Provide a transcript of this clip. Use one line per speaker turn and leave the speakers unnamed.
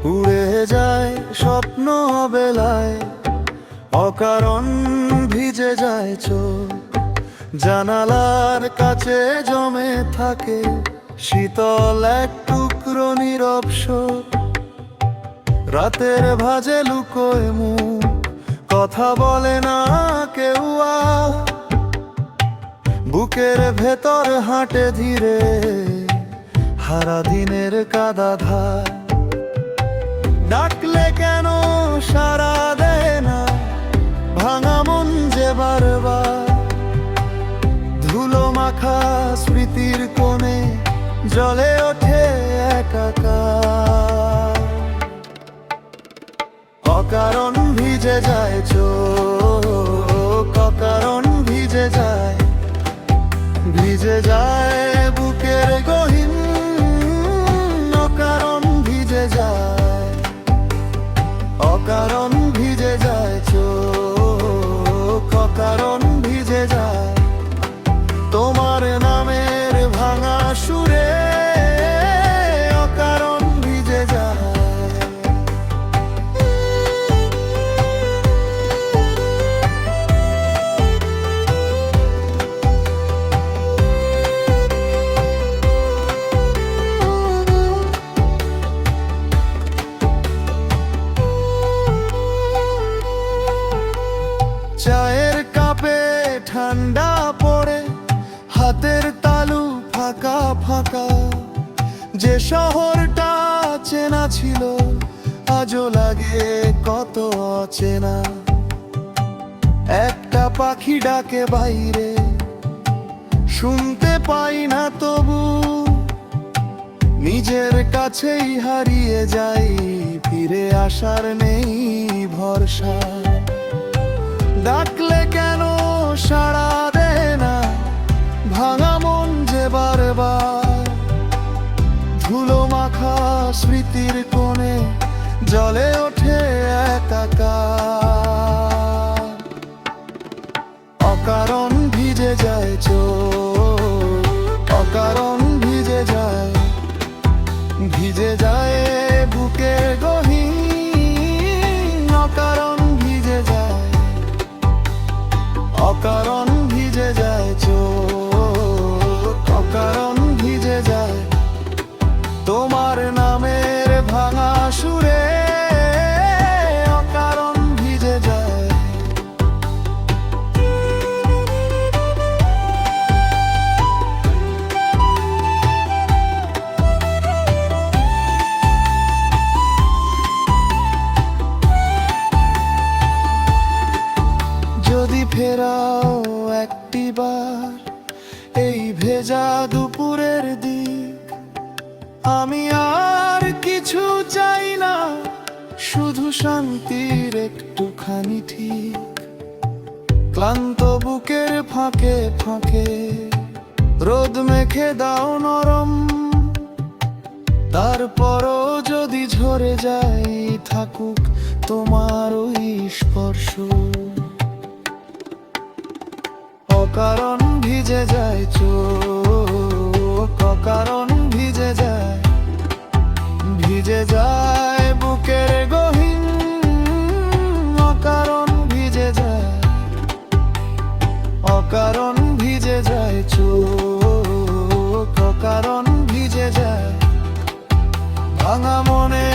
উড়ে যায় স্বপ্ন বেলায়, অকারণ ভিজে যায় চোখ। জানালার কাছে জমে থাকে শীতল এক টুকরো নীরব শোক। রাতের ভাজে লুকোয় মুখ, কথা বলে না কেউ আর। বুকের ভেতর হাঁটে ধীরে হারা দিনের কাদা ধার। ডাকলে কেন সাড়া দেয় না ভাঙা মন যে বারবার। ধুলো মাখা স্মৃতির কোণে জ্বলে ওঠে একাকার। অকারণ ভিজে যায় চোখ, অকারণ ভিজে যায়, ভিজে যায় বুকের গহীন। অকারণ ভিজে যায়, অকারণ ভিজে যায় চোখ, অকারণ ভিজে যায় তোমার নামের ভাঙা সুরে। অকারণ ভিজে যায়। চায়ের কাপে ঠান্ডা পড়ে, হাতের তালু ফাঁকা ফাঁকা। যে শহরটা চেনা ছিল আজও লাগে কত অচেনা। একটা পাখি ডাকে বাইরে, শুনতে পাই না তবু। নিজের কাছেই হারিয়ে যাই, ফিরে আসার নেই ভরসা। ডাকলে কেন সাড়া দেয় না ভাঙা মন যে বারবার। ধুলো মাখা স্মৃতির কোণে জ্বলে ওঠে একাকার। অকারণ ভিজে যায় চোখ, অকারণ ভিজে যায়, ভিজে যায় বুকের গহীন। অকারণ ভিজে যায়, অকারণ ভিজে যায় চোখ, অকারণ ভিজে যায় তোমার নামের ভাঙা সুরে। অকারণ ভিজে যায়। যদি ফেরাও একটিবার এই ভেজা দুপুরের দিক, আমি আর কিছু চাই না, শুধু শান্তির একটুখানি ঠিক। ক্লান্ত বুকের ফাঁকে ফাঁকে রোদ মেখে দাও নরম। তারপরও যদি ঝরে যাই, থাকুক তোমার ওই স্পর্শ। অকারণ ভিজে যায় চোখ, অকারণ ভিজে যায়, ভিজে যায় বুকের গহীন। অকারণ ভিজে যায়, অকারণ ভিজে যায় চোখ, অকারণ ভিজে যায় ভাঙা মনে